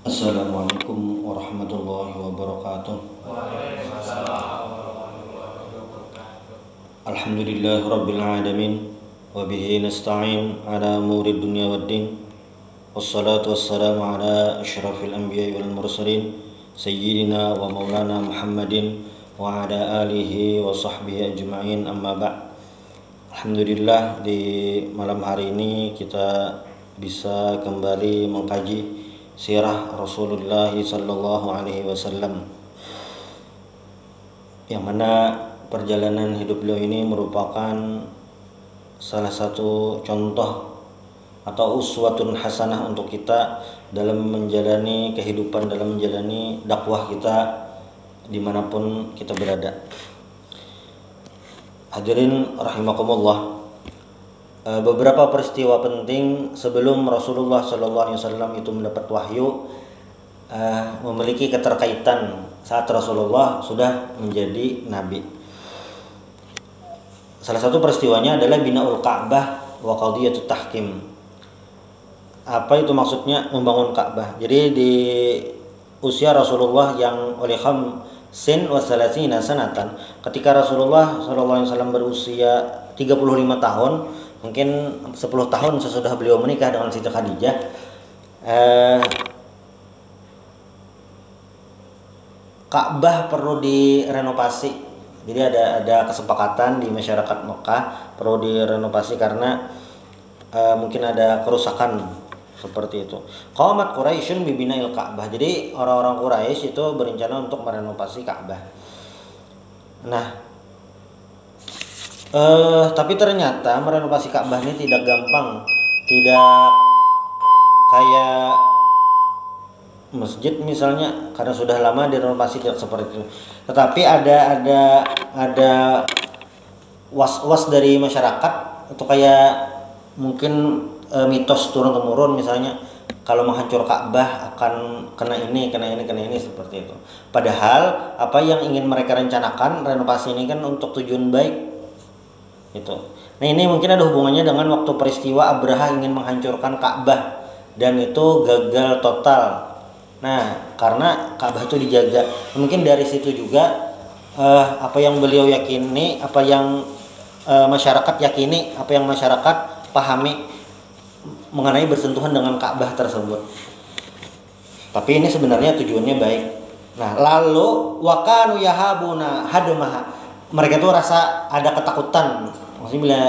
Assalamualaikum warahmatullahi wabarakatuh. Alhamdulillah rabbil alamin wa bihi nasta'in ala umuri dunya waddin. Wassalatu wassalamu ala asyrafil anbiya'i wal mursalin sayyidina wa maulana Muhammadin wa ala alihi wa sahbihi ajma'in, amma ba'd. Alhamdulillah, di malam hari ini kita bisa kembali mengkaji sirah Rasulullah sallallahu alaihi wasallam, yang mana perjalanan hidup beliau ini merupakan salah satu contoh atau uswatun hasanah untuk kita dalam menjalani kehidupan, dalam menjalani dakwah kita dimanapun kita berada. Hadirin rahimakumullah, beberapa peristiwa penting sebelum Rasulullah SAW itu mendapat wahyu memiliki keterkaitan saat Rasulullah sudah menjadi nabi. Salah satu peristiwanya adalah binaul Ka'bah wa qadiyatut tahkim. Apa itu maksudnya membangun Ka'bah? Jadi di usia Rasulullah yang oleh khamsin wa salasina sanatan, ketika Rasulullah SAW berusia 35 tahun, mungkin 10 tahun sesudah beliau menikah dengan Siti Khadijah, Ka'bah perlu direnovasi. Jadi ada kesepakatan di masyarakat Mekah perlu direnovasi karena mungkin ada kerusakan seperti itu. Qamat Quraisyun bi bina'il Ka'bah. Jadi orang-orang Quraisy itu berencana untuk merenovasi Ka'bah. Nah, tapi ternyata merenovasi Ka'bah ini tidak gampang, tidak kayak masjid misalnya, karena sudah lama direnovasi tidak seperti itu. Tetapi ada was-was dari masyarakat, itu kayak mungkin mitos turun temurun, misalnya kalau menghancur Ka'bah akan kena ini seperti itu. Padahal apa yang ingin mereka rencanakan, renovasi ini kan untuk tujuan baik. Itu. Nah, ini mungkin ada hubungannya dengan waktu peristiwa Abraha ingin menghancurkan Ka'bah dan itu gagal total. Nah, karena Ka'bah itu dijaga. Mungkin dari situ juga apa yang beliau yakini, apa yang masyarakat yakini, apa yang masyarakat pahami mengenai bersentuhan dengan Ka'bah tersebut. Tapi ini sebenarnya tujuannya baik. Nah, lalu wakanu yahabuna hadmaha. Mereka tuh rasa ada ketakutan, maksudnya bila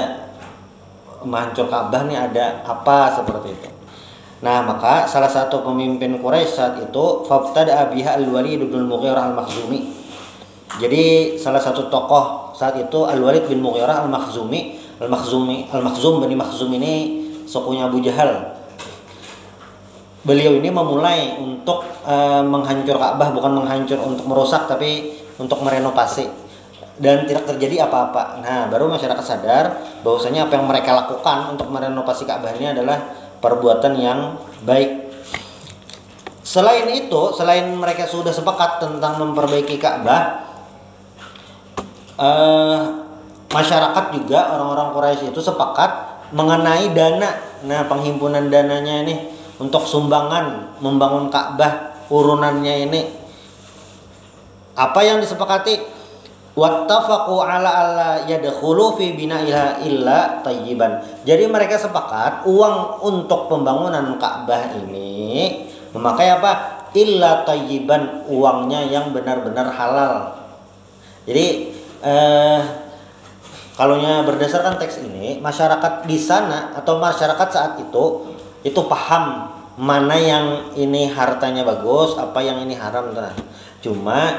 menghancur Ka'bah nih ada apa seperti itu. Nah, maka salah satu pemimpin Quraisy saat itu fabtada biha al-Walid bin Mughirah al-Makhzumi. Jadi salah satu tokoh saat itu Al-Walid bin Mughirah al-Makhzumi. Al-Makhzum Bani Makhzum ini sukunya Abu Jahal. Beliau ini memulai untuk menghancur Ka'bah, bukan menghancur untuk merusak, tapi untuk merenovasi. Dan tidak terjadi apa-apa. Nah, baru masyarakat sadar bahwasanya apa yang mereka lakukan untuk merenovasi Ka'bah ini adalah perbuatan yang baik. Selain itu, selain mereka sudah sepakat tentang memperbaiki Ka'bah, masyarakat juga, orang-orang Quraisy itu sepakat mengenai dana. Nah, penghimpunan dananya ini untuk sumbangan membangun Ka'bah, urunannya ini apa yang disepakati? Wattafaqu ala alla yadkhulu fi bina'iha illa tayyiban. Jadi mereka sepakat uang untuk pembangunan Ka'bah ini memakai apa? Illa tayyiban, uangnya yang benar-benar halal. Jadi kalaunya berdasarkan teks ini, masyarakat di sana atau masyarakat saat itu paham mana yang ini hartanya bagus, apa yang ini haram. Nah, cuma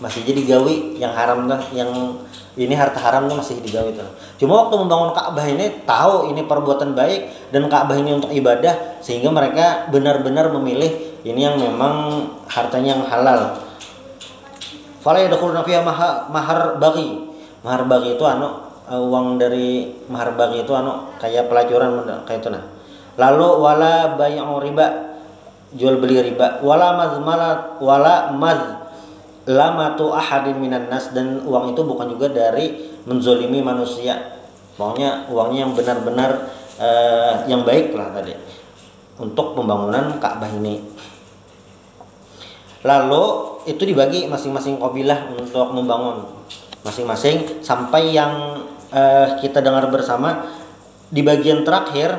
masih jadi gawi yang haram tuh, yang ini harta haram tuh masih digawi tuh. Cuma waktu membangun Ka'bah ini tahu ini perbuatan baik dan Ka'bah ini untuk ibadah, sehingga mereka benar-benar memilih ini yang memang hartanya yang halal. Fala yadkhuluna fiha mahar baghi. Mahar baghi itu uang dari mahar baghi itu kayak pelacuran kayak itu nah. Lalu wala bai'u riba, jual beli riba, wala lamatu ahadin minan nas, dan uang itu bukan juga dari menzolimi manusia. Pokoknya uangnya yang benar-benar yang baik lah tadi. untuk pembangunan Ka'bah ini. Lalu itu dibagi masing-masing kabilah untuk membangun masing-masing sampai yang kita dengar bersama di bagian terakhir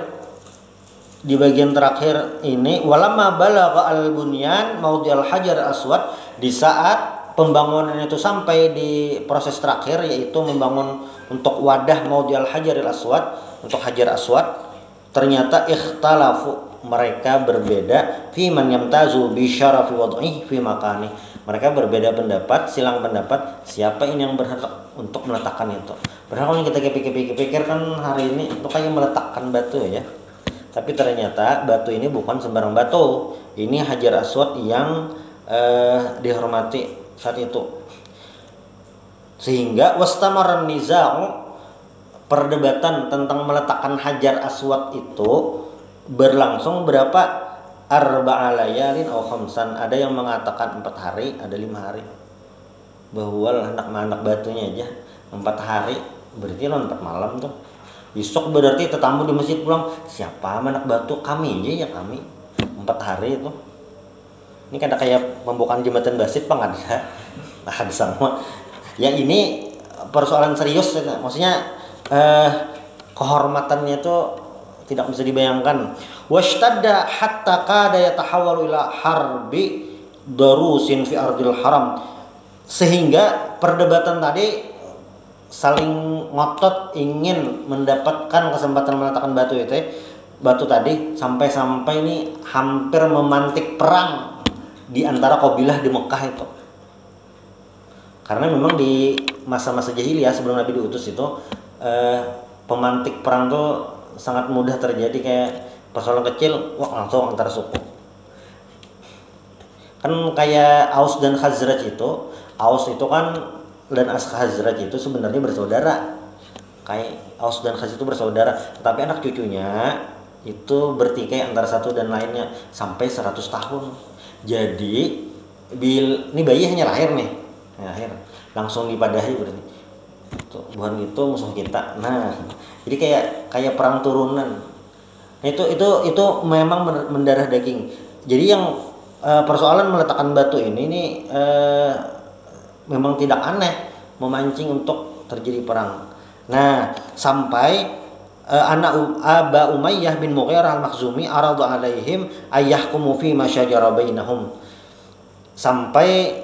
ini, walamma balagha al-bunyan maudhi'al hajar aswad, di saat pembangunan itu sampai di proses terakhir, yaitu membangun untuk wadah maudhi'al hajaril aswad, untuk hajar aswad, ternyata ikhtalafu, mereka berbeda fi man yamtazu bi syarafi wad'ihi fi makani. Mereka berbeda pendapat, silang pendapat siapa ini yang berhak untuk meletakkan itu. Padahal kalau kita pikir kan hari ini itu kayak meletakkan batu ya. Tapi ternyata batu ini bukan sembarang batu. Ini hajar aswad yang dihormati saat itu. Sehingga wastamarran niza'u, perdebatan tentang meletakkan hajar aswad itu berlangsung berapa? Arba'a layalin aw khamsan. Ada yang mengatakan 4 hari, ada 5 hari. Bahwa anak batunya aja 4 hari, berarti 4 malam tuh. Besok berarti tetamu di masjid pulang, siapa anak batu? Kami aja ya, kami 4 hari itu. Ini kan kayak pembukaan jembatan Basit Bang, ada sama. Ya ini persoalan serius, maksudnya kehormatannya itu tidak bisa dibayangkan. Washtadda hatta kada yatahawwalu ila harbi darusin fi ardil haram. Sehingga perdebatan tadi saling ngotot ingin mendapatkan kesempatan meletakkan batu tadi sampai ini hampir memantik perang di antara kabilah di Mekah itu. Karena memang di masa-masa jahiliyah sebelum Nabi diutus itu pemantik perang tuh sangat mudah terjadi, kayak persoalan kecil langsung antar suku. Kan kayak Aus dan Khazraj itu, Aus itu kan dan Khazraj itu sebenarnya bersaudara. Kayak Aus dan Khazraj itu bersaudara, tapi anak cucunya itu bertikai antara satu dan lainnya sampai 100 tahun. Jadi ini bayi hanya lahir nih. Lahir langsung dipadahi berarti. Bukan itu musuh kita. Nah, jadi kayak perang turunan. Itu memang mendarah daging. Jadi yang persoalan meletakkan batu ini memang tidak aneh, memancing untuk terjadi perang. Nah, sampai anak Aba Umayyah bin Mughirah al-Makhzumi arada alaihim ayyahkumu fi ma syajara bainahum. Sampai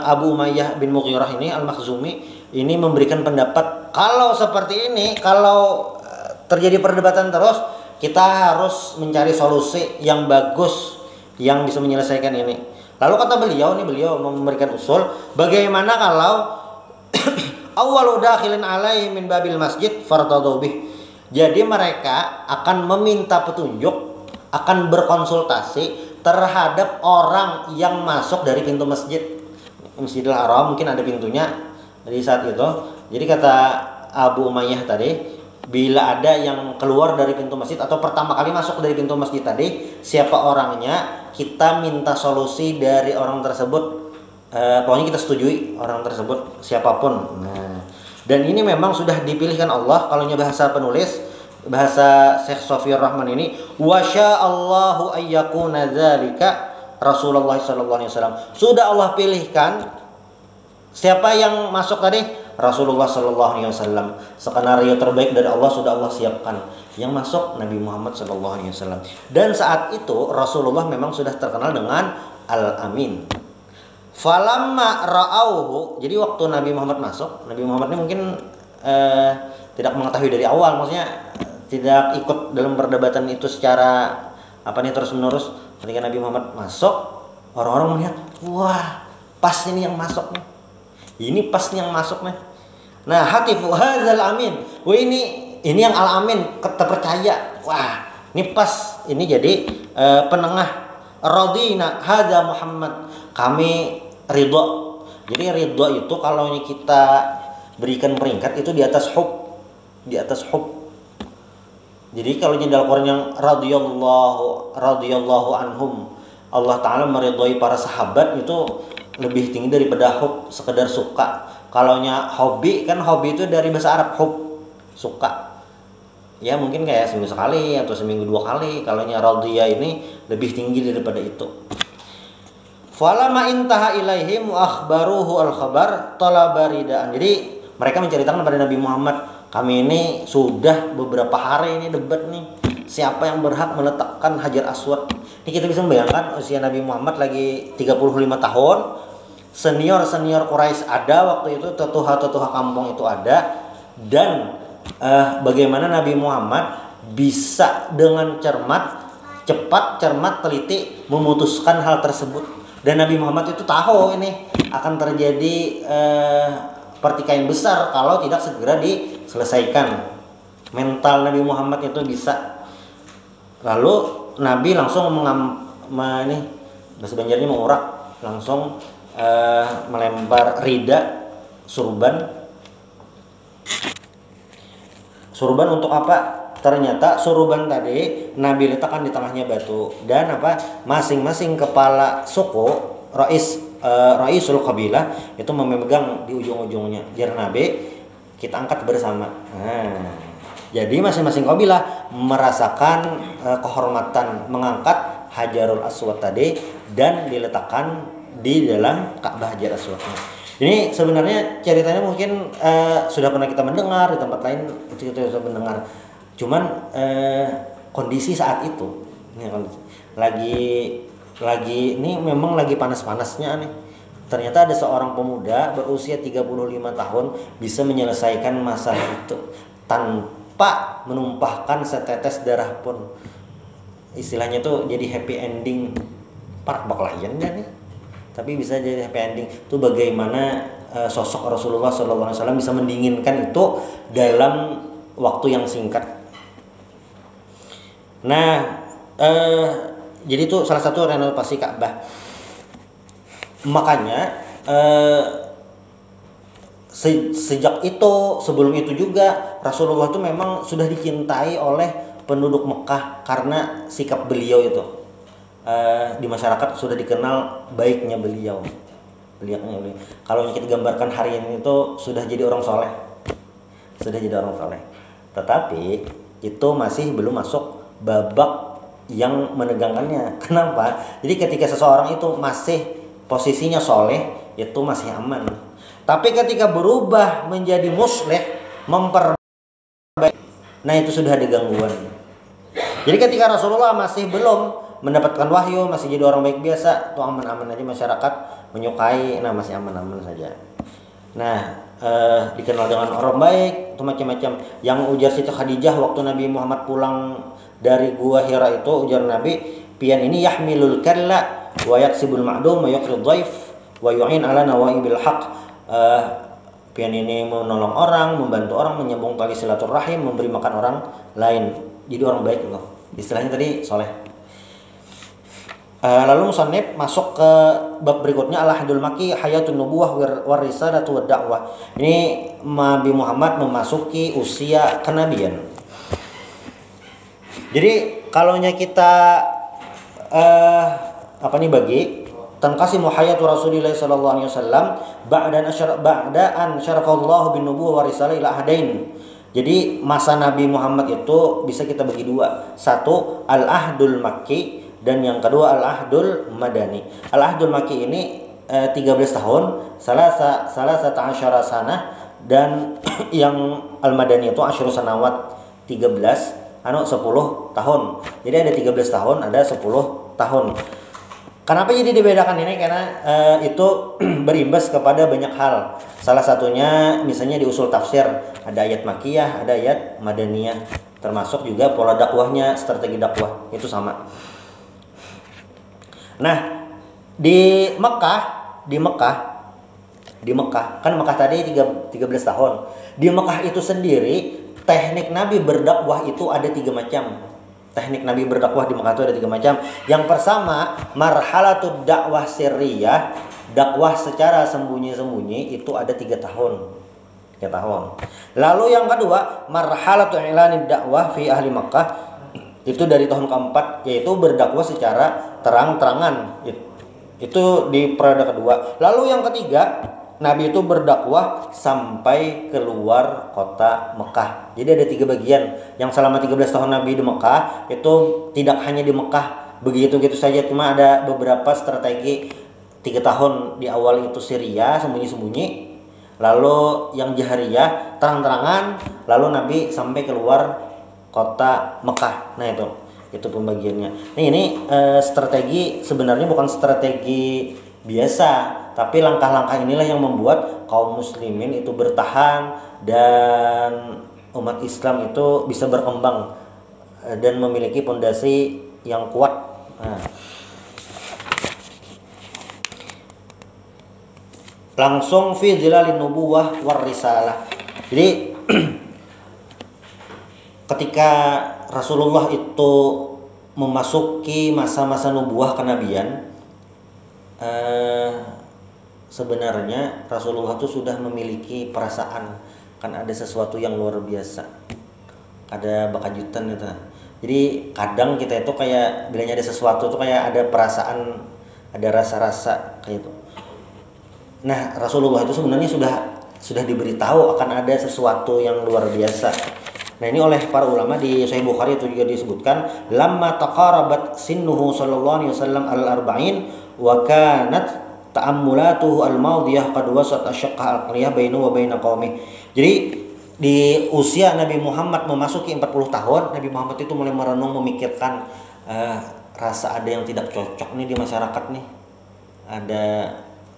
Abu Umayyah bin Mughirah ini al-Makhzumi ini memberikan pendapat, kalau seperti ini, kalau terjadi perdebatan terus, kita harus mencari solusi yang bagus yang bisa menyelesaikan ini. Lalu kata beliau memberikan usul, bagaimana kalau awwalu dakhilin alaihi min babil masjid fartadu bih. Jadi mereka akan meminta petunjuk, akan berkonsultasi terhadap orang yang masuk dari pintu Masjidil Haram, mungkin ada pintunya di saat itu. Jadi kata Abu Umayyah tadi, bila ada yang keluar dari pintu masjid atau pertama kali masuk dari pintu masjid tadi, siapa orangnya, kita minta solusi dari orang tersebut. Pokoknya kita setujui orang tersebut siapapun. Nah, dan ini memang sudah dipilihkan Allah. Kalau bahasa penulis, bahasa Syekh Sofiyur Rahman ini, wasya Allahu ayyakuna dzalika Rasulullah sallallahu alaihi wasallam. Sudah Allah pilihkan siapa yang masuk tadi? Rasulullah sallallahu alaihi wasallam. Skenario terbaik dari Allah sudah Allah siapkan. Yang masuk Nabi Muhammad sallallahu alaihi wasallam. Dan saat itu Rasulullah memang sudah terkenal dengan Al-Amin. Falamma ra'auhu, jadi waktu Nabi Muhammad masuk, Nabi Muhammad ini mungkin tidak mengetahui dari awal, maksudnya tidak ikut dalam perdebatan itu secara terus menerus. Ketika Nabi Muhammad masuk, orang-orang melihat, wah, pas ini yang masuk nih. Ini pas nih yang masuk nih. Nah, hatifu hadzal amin. Wah, ini yang al-amin, terpercaya. Wah, ini pas. Ini jadi penengah. Radina hadza Muhammad. Kami ridho. Jadi ridho itu kalau ini kita berikan peringkat itu di atas hub. Di atas hub. Jadi kalau di dalam Quran yang radhiyallahu anhum, Allah Ta'ala meridhoi para sahabat itu lebih tinggi daripada hub, sekedar suka. Kalaunya hobi, kan hobi itu dari bahasa Arab, hub, suka. Ya mungkin kayak seminggu sekali atau seminggu 2 kali. Kalau nya radhiya ini lebih tinggi daripada itu. Falamma intaha ilaihim wa akhbaruhu al-khabar talaba ridaan. Jadi mereka menceritakan kepada Nabi Muhammad, kami ini sudah beberapa hari ini debat nih, siapa yang berhak meletakkan Hajar Aswad. Ini kita bisa membayangkan usia Nabi Muhammad lagi 35 tahun. Senior-senior Quraisy ada waktu itu, tetuha-tetuha kampung itu ada, dan bagaimana Nabi Muhammad bisa dengan cepat, cermat, teliti memutuskan hal tersebut. Dan Nabi Muhammad itu tahu ini akan terjadi pertikaian besar kalau tidak segera diselesaikan. Mental Nabi Muhammad itu bisa. Lalu Nabi langsung bahasa Banjarnya mengurak, langsung melempar rida, surban. Surban untuk apa? Ternyata surban tadi Nabi letakkan di tengahnya batu, dan masing-masing kepala suku Raisul Qabilah itu memegang di ujung-ujungnya. Jar Nabi, kita angkat bersama. Jadi masing-masing kabilah merasakan kehormatan mengangkat Hajarul Aswad tadi dan diletakkan di dalam Ka'bah Hajar Aswadnya. Ini sebenarnya ceritanya mungkin sudah pernah kita mendengar di tempat lain, kita sudah mendengar. Cuman kondisi saat itu lagi ini memang lagi panas-panasnya nih. Ternyata ada seorang pemuda berusia 35 tahun bisa menyelesaikan masalah itu tanpa menumpahkan setetes darah pun. Istilahnya tuh jadi happy ending. Parak baklayan nih. Tapi bisa jadi happy ending. Itu bagaimana sosok Rasulullah SAW bisa mendinginkan itu dalam waktu yang singkat. Nah, jadi itu salah satu renovasi Ka'bah. Makanya sejak itu, sebelum itu juga Rasulullah itu memang sudah dicintai oleh penduduk Mekah karena sikap beliau itu. Di masyarakat sudah dikenal baiknya beliau. Kalau kita gambarkan hari ini itu sudah jadi orang soleh. Tetapi itu masih belum masuk babak yang menegangkannya. Kenapa? Jadi ketika seseorang itu masih posisinya soleh, itu masih aman. Tapi ketika berubah menjadi musleh, memperbaiki, nah itu sudah ada gangguan. Jadi ketika Rasulullah masih belum mendapatkan wahyu, masih jadi orang baik biasa, itu aman-aman aja, masyarakat menyukai, nah masih aman-aman saja. Nah, dikenal dengan orang baik, itu macam-macam. Yang ujar Siti Khadijah waktu Nabi Muhammad pulang dari gua Hira itu, ujar Nabi, pian ini yahmilul kalla wa yaksibul ma'dum wa yuqrid dhaif wa yu'in ala nawaibil haq. Pian ini menolong orang, membantu orang, menyambung tali silaturahim, memberi makan orang lain. Jadi orang baik loh. Istilahnya tadi soleh. Lalu musannif masuk ke bab berikutnya, al-ahdul maki hayatun nubuwah war risalatu wad da'wah. Ini Nabi Muhammad memasuki usia kenabian. Jadi kalaunya kita bagi tanqasimu hayatu Rasulillah sallallahu alaihi wasallam ba'da an syarafallahu bin nubuwah wa risalah ila ahdain. Jadi masa Nabi Muhammad itu bisa kita bagi dua. Satu, al-ahdul makki, dan yang kedua al-ahdul madani. Al-ahdul makki ini 13 tahun, salah ta'asyara sanah, dan yang al-madani itu asyru sanawat 13, 10 tahun. Jadi ada 13 tahun, ada 10 tahun. Kenapa jadi dibedakan ini? Karena itu berimbas kepada banyak hal. Salah satunya misalnya di usul tafsir, ada ayat makiyah, ada ayat madaniyah. Termasuk juga pola dakwahnya, strategi dakwah, itu sama. Nah, di Mekah, kan Mekah tadi 13 tahun. Di Mekah itu sendiri teknik Nabi berdakwah itu ada 3 macam. Teknik Nabi berdakwah di Mekah itu ada 3 macam. Yang pertama, marhalatud dakwah sirriyah, dakwah secara sembunyi-sembunyi, itu ada 3 tahun. 3 tahun. Lalu yang kedua, marhalatul i'lanid dakwah fi ahli Mekah, itu dari tahun keempat, yaitu berdakwah secara terang-terangan. Itu di periode kedua. Lalu yang ketiga, Nabi itu berdakwah sampai keluar kota Mekah. Jadi ada 3 bagian. Yang selama 13 tahun Nabi di Mekah itu tidak hanya di Mekah begitu-gitu saja, cuma ada beberapa strategi. 3 tahun di awal itu Syria sembunyi-sembunyi, lalu yang jahriyah terang-terangan, lalu Nabi sampai keluar kota Mekah. Nah itu pembagiannya. Nah ini strategi sebenarnya bukan strategi biasa, tapi langkah-langkah inilah yang membuat kaum muslimin itu bertahan dan umat Islam itu bisa berkembang dan memiliki fondasi yang kuat. Nah, langsung fi zilalin nubuwah war risalah. Jadi ketika Rasulullah itu memasuki masa-masa nubuwah kenabian, sebenarnya Rasulullah itu sudah memiliki perasaan kan ada sesuatu yang luar biasa, ada bakajutan gitu. Jadi kadang kita itu kayak bilangnya ada sesuatu tuh kayak ada perasaan, ada rasa-rasa kayak itu. Nah Rasulullah itu sebenarnya sudah diberitahu akan ada sesuatu yang luar biasa. Nah ini oleh para ulama di Sahih Bukhari itu juga disebutkan, lamma taqarabat sinnuhu sallallahu alaihi wasallam al-arba'in wa kanat ta'ammulatuhu al-madiyah qad wasat asyaqqa al-qiyah bainahu wa baina qaumih. Jadi di usia Nabi Muhammad memasuki 40 tahun, Nabi Muhammad itu mulai merenung, memikirkan rasa ada yang tidak cocok nih di masyarakat nih. Ada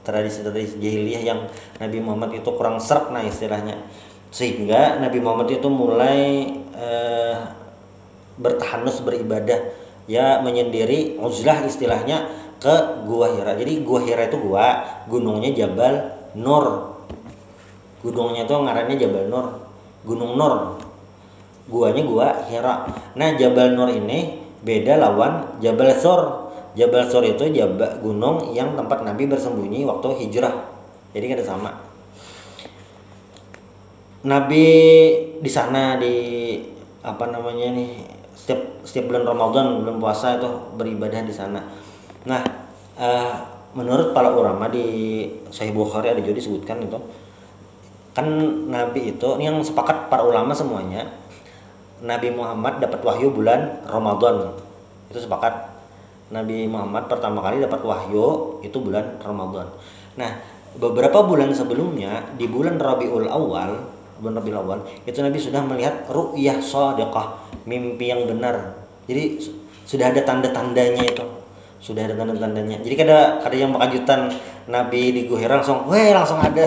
tradisi-tradisi jahiliyah yang Nabi Muhammad itu kurang serk nah istilahnya, sehingga Nabi Muhammad itu mulai bertahanus beribadah ya, menyendiri uzlah istilahnya ke Gua Hira. Jadi Gua Hira itu gunungnya Jabal Nur, gunungnya itu ngarannya Jabal Nur, Gunung Nur, guanya Gua Hira. Nah Jabal Nur ini beda lawan Jabal Sur. Jabal Sur itu gunung yang tempat Nabi bersembunyi waktu hijrah. Jadi kan sama. Nabi di sana setiap bulan Ramadan, bulan puasa itu beribadah di sana. Nah, menurut para ulama di Sahih Bukhari ada juga disebutkan itu. Kan Nabi itu yang sepakat para ulama semuanya, Nabi Muhammad dapat wahyu bulan Ramadan. Itu sepakat. Nabi Muhammad pertama kali dapat wahyu itu bulan Ramadan. Nah, beberapa bulan sebelumnya di bulan Rabiul Awal itu Nabi sudah melihat ru'yah shadiqah, mimpi yang benar. Jadi sudah ada tanda-tandanya itu. Sudah ada tanda-tandanya. Jadi ada yang berkejutan Nabi di Gua Hira langsung ada.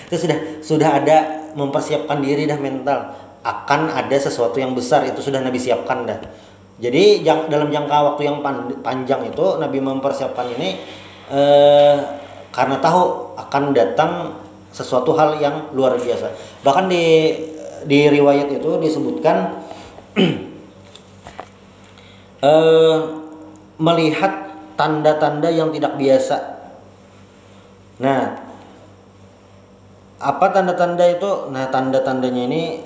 Itu sudah ada mempersiapkan diri dah mental akan ada sesuatu yang besar, itu sudah Nabi siapkan dah. Jadi dalam jangka waktu yang panjang itu Nabi mempersiapkan ini karena tahu akan datang sesuatu hal yang luar biasa. Bahkan di riwayat itu disebutkan melihat tanda-tanda yang tidak biasa. Nah, apa tanda-tanda itu? Nah, tanda-tandanya ini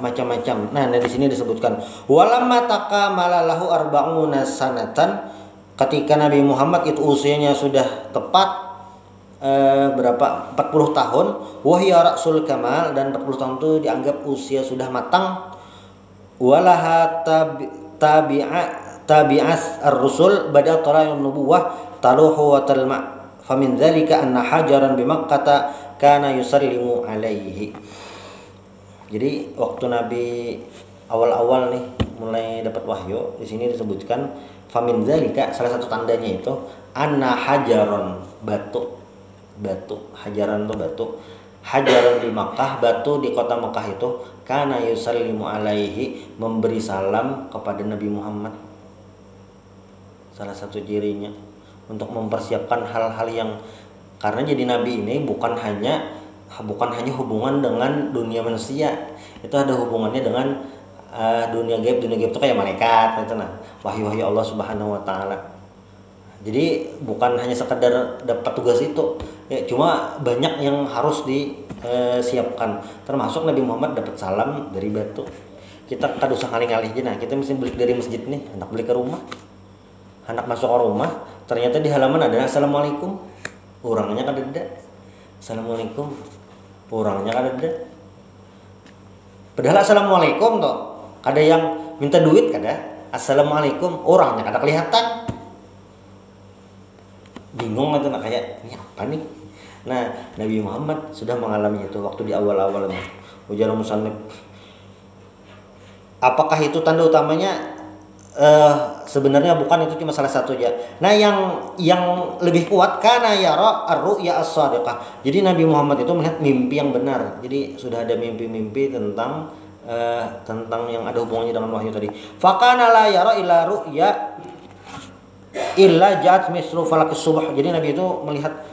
macam-macam. Nah, di sini disebutkan walamma takamala lahu arba'una sanatan, ketika Nabi Muhammad itu usianya sudah tepat 40 tahun, wahya rasul kamal, dan 40 tahun itu dianggap usia sudah matang. Walaha tabi'as ar-rusul bada tarayun nubuwah taluhu wa talma, famin dzalika anna hajaran bi Makkah kana yusallimu alaihi. Jadi waktu Nabi awal-awal nih mulai dapat wahyu, di sini disebutkan famin dzalika, salah satu tandanya itu anna hajaron, batu hajaran itu batu, hajaran di Makkah, batu di kota Makkah itu kana yusallimu alaihi, memberi salam kepada Nabi Muhammad. Salah satu cirinya untuk mempersiapkan hal-hal yang, karena jadi nabi ini bukan hanya hubungan dengan dunia manusia, itu ada hubungannya dengan dunia gaib. Dunia gaib itu kayak malaikat gitu, nah wahyu-wahyu Allah Subhanahu wa taala. Jadi bukan hanya sekedar dapat tugas itu ya, cuma banyak yang harus disiapkan, termasuk Nabi Muhammad dapat salam dari batu. Kita kada usah ngalih-ngalih aja, nah kita mesti beli dari masjid nih, anak beli ke rumah, anak masuk ke rumah ternyata di halaman ada assalamualaikum, orangnya kada ada. Assalamualaikum orangnya kada. Padahal assalamualaikum tuh kada yang minta duit kada. Assalamualaikum orangnya kada kelihatan. Bingung atau nak kayak ini apa nih? Nah, Nabi Muhammad sudah mengalami itu waktu di awal-awal. Ujar musannif, apakah itu tanda utamanya? Sebenarnya bukan, itu cuma salah satu aja. Nah, yang lebih kuat karena yara ar-ru'ya as-shadiqah. Jadi Nabi Muhammad itu melihat mimpi yang benar. Jadi sudah ada mimpi-mimpi tentang yang ada hubungannya dengan wahyu tadi. Fakana la yara illa ru'ya illa ja'at mislu falakis subuh. Jadi Nabi itu melihat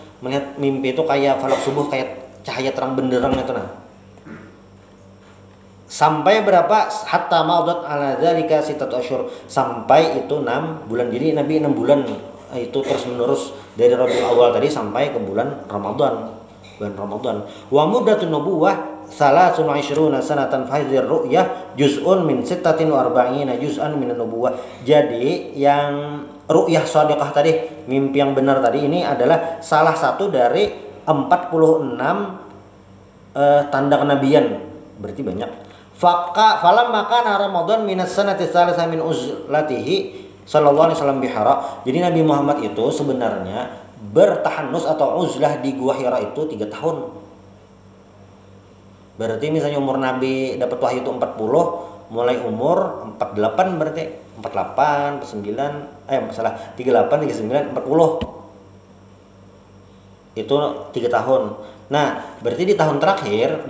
mimpi itu kayak falak subuh, kayak cahaya terang benderang itu nah. Sampai berapa? Hatta maudat ala dzalika sittatu asyhur. Sampai itu 6 bulan. Jadi Nabi 6 bulan itu terus menerus dari Rabiul Awal tadi sampai ke bulan Ramadan. Bulan Ramadan. Wa muddatun nubuwah 23 sanatan fahdzir ru'yah juz'un min 46 juz'an min nubuwah. Jadi yang ru'yah shadiqah tadi, mimpi yang benar tadi, ini adalah salah satu dari 46 tanda kenabian. Berarti banyak. Falam makana Ramadan minas sanati tsalisah min uzlatihi sallallahu alaihi wasallam bihara. Jadi Nabi Muhammad itu sebenarnya bertahanus atau uzlah di Gua Hira itu 3 tahun. Berarti misalnya umur Nabi dapat wahyu itu 40, mulai umur 48 berarti 48, 39, 38, 39, 40. Itu 3 tahun. Nah, berarti di tahun terakhir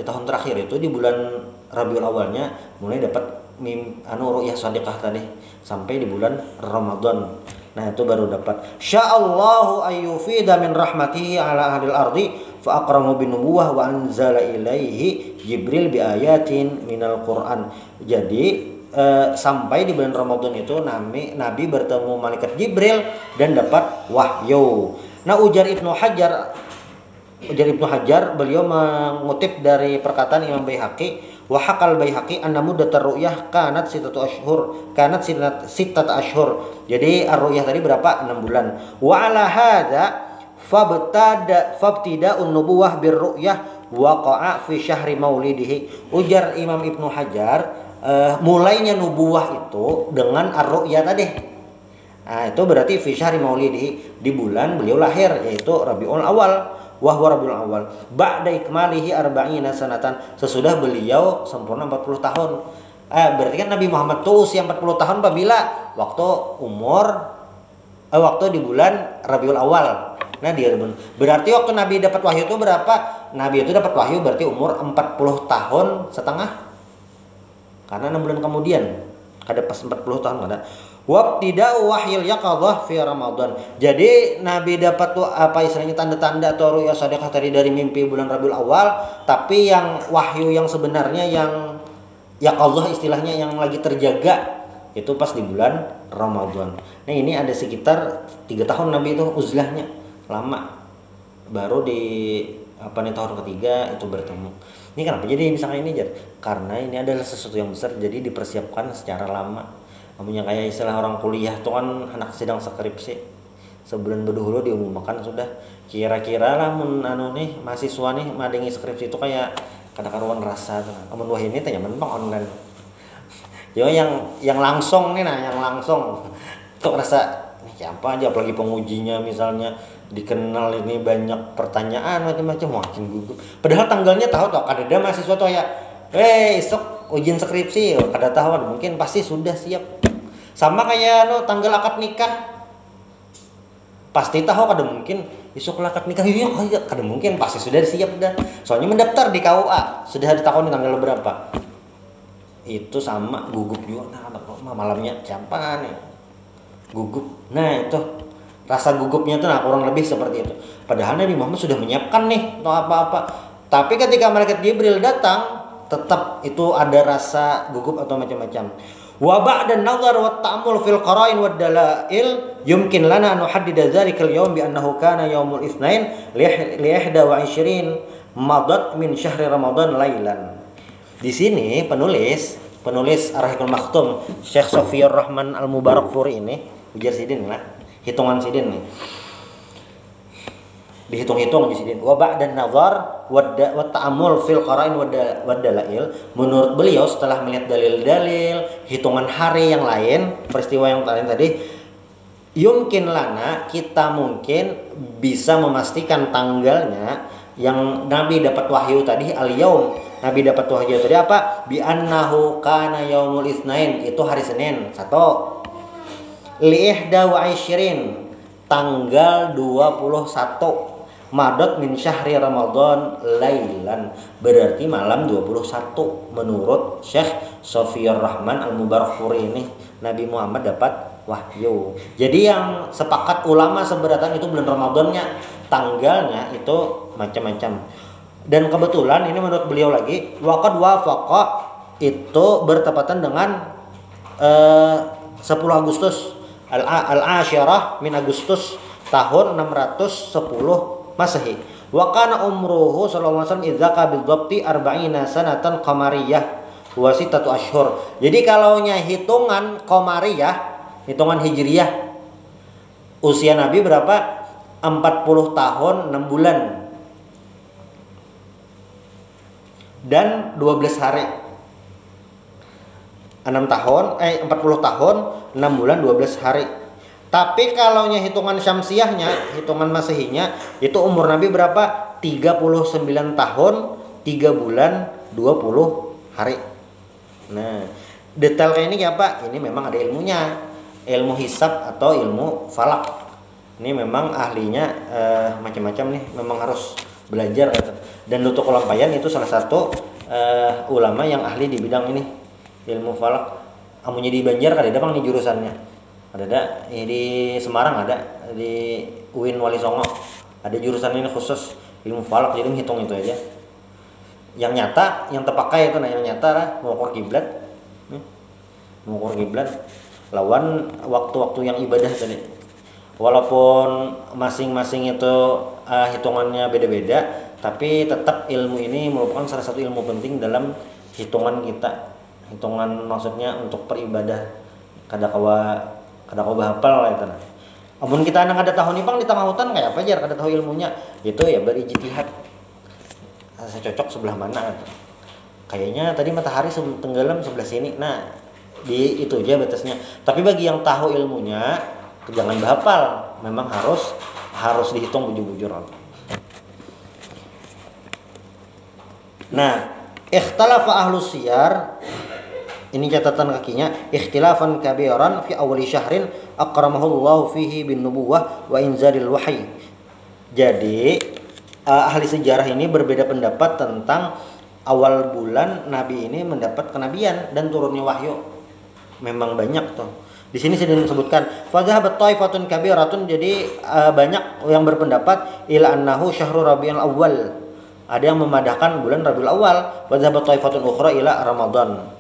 itu di bulan Rabiul Awalnya mulai dapat ru'yah shadiqah tadi sampai di bulan Ramadan. Nah, itu baru dapat. Sya'allahu ayyufida min rahmatihi ala ahlil ardi fa akramu bin nubuwah wa anzala ilaihi Jibril bi ayatin minal Qur'an. Jadi sampai di bulan Ramadan itu Nabi bertemu malaikat Jibril dan dapat wahyu. Nah, ujar Ibnu Hajar beliau mengutip dari perkataan Imam Baihaqi, wa haqal Baihaqi anna muddatar ru'yah kanat sittatu ashhur. Jadi ar-ru'yah tadi berapa? 6 bulan. Wa ala hadza fabtida'un nubuwah bir ru'yah waqa'a fi syahri maulidihi. Ujar Imam Ibnu Hajar, mulainya nubuwah itu dengan ar-ru'yah tadi. Nah, itu berarti fi syahri maulidihi, di bulan beliau lahir, yaitu Rabiul Awal. Wahwa Rabiul Awal ba'da ikmalihi arba'ina sanatan, sesudah beliau sempurna 40 tahun. Berarti kan Nabi Muhammad tuh usia 40 tahun apabila waktu di bulan Rabiul Awal. Nah, dia berarti waktu Nabi dapat wahyu itu berapa? Nabi itu dapat wahyu berarti umur 40 tahun setengah. Karena 6 bulan kemudian ada pas 40 tahun ada. Wabtida'u wahyil yaqadhah fi Ramadan. Jadi Nabi dapat tuh apa istilahnya tanda-tanda atau ru'ya shadiqah tadi dari mimpi bulan Rabiul Awal, tapi yang wahyu yang sebenarnya yang yaqadhah istilahnya yang lagi terjaga itu pas di bulan Ramadan. Nah, ini ada sekitar 3 tahun Nabi itu uzlahnya lama. Baru di tahun ketiga itu bertemu. Ini kenapa jadi misalnya ini karena ini adalah sesuatu yang besar, jadi dipersiapkan secara lama. Namanya kayak istilah orang kuliah tuh kan anak sedang skripsi, sebulan berdahulu diumumkan sudah kira-kira lah mahasiswa nih madengi skripsi itu kayak kada-karuan rasa tuh. Amun wah ini tanya mentong online. Yo yang langsung nih yang langsung tuh rasa siapa aja, apalagi pengujinya misalnya dikenal ini banyak pertanyaan macam-macam, makin gugup. Padahal tanggalnya tahu toh, ada mahasiswa tuh ya, esok ujian skripsi, kada tahu, mungkin pasti sudah siap. Sama kayak tanggal akad nikah, pasti tahu kada mungkin esok akad nikah, iya kada mungkin, pasti sudah siap dah. Soalnya mendaftar di KUA sudah ditakoni tanggal berapa. Itu sama gugup juga, malamnya siapa nih gugup. Nah, itu rasa gugupnya tuh kurang lebih seperti itu. Padahal Nabi Muhammad sudah menyiapkan nih atau apa-apa. Tapi ketika malaikat Jibril datang, tetap itu ada rasa gugup atau macam-macam. Wa ba'da an-nazar wa at-ta'ammul fil qara'in wad dalail yumkin lana an nuhaddida dzalikal yawm bi annahu kana yaumul itsnain li 21 madat min syahri Ramadan lailan. Di sini penulis Ar-Rahiqul Maktum Syekh Sofiyur Rahman Al-Mubarakfuri ini ujar sidin lah, hitungan sidin nih. dihitung-hitung di sini. Wa ba'dan nazar wa ta'ammul fil qara'in wa dalail. Menurut beliau setelah melihat dalil-dalil, hitungan hari yang lain, peristiwa yang lain tadi, yumkin lana, kita mungkin bisa memastikan tanggalnya yang Nabi dapat wahyu tadi al-yaum. Nabi dapat wahyu tadi apa? Bi annahu kana yaumul itsnain, itu hari Senin. Satu. Li ihda wa isyirin, tanggal 21 Madot min syahri Ramadan lailan, berarti malam 21 menurut Syekh Sofiyur Rahman Al-Mubarakfuri ini Nabi Muhammad dapat wahyu. Jadi yang sepakat ulama seberatan itu bulan Ramadannya, tanggalnya itu macam-macam. Dan kebetulan ini menurut beliau lagi waqad wafaqa itu bertepatan dengan 10 Agustus al-asyarah min Agustus tahun 610 Masehi. Wa kana umruhu sallallahu alaihi wasallam idzaka bil dhabti 40 sanatan qamariyah wa 6 ashhur. Jadi kalau nya hitungan qamariyah, hitungan hijriyah, usia Nabi berapa? 40 tahun 6 bulan dan 12 hari. 40 tahun 6 bulan 12 hari. Tapi kalau hitungan syamsiahnya, hitungan masehinya, itu umur Nabi berapa? 39 tahun 3 bulan 20 hari. Nah, detail kayak ini apa? Ini memang ada ilmunya, ilmu hisab atau ilmu falak. Ini memang ahlinya macam-macam nih, memang harus belajar gitu. Dan Lutfi Kulampayan itu salah satu ulama yang ahli di bidang ini, ilmu falak. Amunya di Banjar kada ada bang nih jurusannya. Ada di Semarang, ada di UIN Wali Songo, ada jurusan ini khusus ilmu falak, jadi menghitung itu aja. Yang nyata, yang terpakai itu, nah yang nyata lah mengukur kiblat, lawan waktu-waktu yang ibadah tadi. Walaupun masing-masing itu hitungannya beda-beda, tapi tetap ilmu ini merupakan salah satu ilmu penting dalam hitungan kita. Hitungan maksudnya untuk peribadah, kada kawa hafal lah itu. Amun kita anak ada tahun ipang di tengah hutan kayak apa aja kada tahu ilmunya, itu ya berijtihad. Saya cocok sebelah mana gitu. Kayaknya tadi matahari tenggelam sebelah sini. Nah, di itu aja batasnya. Tapi bagi yang tahu ilmunya jangan bahapal, memang harus dihitung bujur-bujur. Nah, ikhtalafa ahlus siyar, ini catatan kakinya, ikhtilafan kabiran fi awali syahrin akramahullahu fihi bin nubuwah wa inzalil wahyi. Jadi ahli sejarah ini berbeda pendapat tentang awal bulan Nabi ini mendapat kenabian dan turunnya wahyu. Memang banyak tuh. Di sini sudah disebutkan fadhahabat taifatun kabiratun, jadi banyak yang berpendapat ila annahu syahrul rabiul awal. Ada yang memadahkan bulan Rabiul Awal, fadhahabat taifatun ukhra ila Ramadan.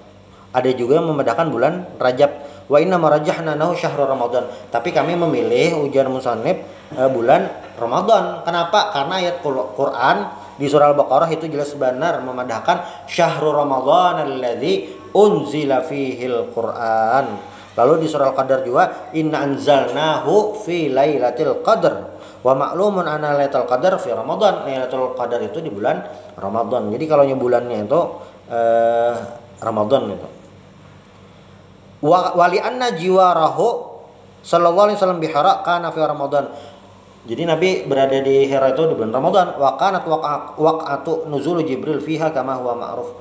Ada juga yang memadahkan bulan Rajab. Wa inna marajjahna nahu syahrul Ramadan. Tapi kami memilih ujar musannif bulan Ramadan. Kenapa? Karena ayat Quran di surah Al-Baqarah itu jelas benar memadahkan syahrul Ramadan alladzi unzila fihil Quran. Lalu di surah Al-Qadar juga inna anzalnahu fi lailatul qadar wa ma'lumun anna lailatul qadar fi Ramadan. Lailatul qadar itu di bulan Ramadan. Jadi kalau bulannya itu Ramadan itu. Wali anna jiwarahu sallallahu alaihi wasallam bihara kana fi Ramadan. Jadi Nabi berada di Hira itu di bulan Ramadan. Wa kanat waq'atu nuzul Jibril fiha kama huwa ma'ruf.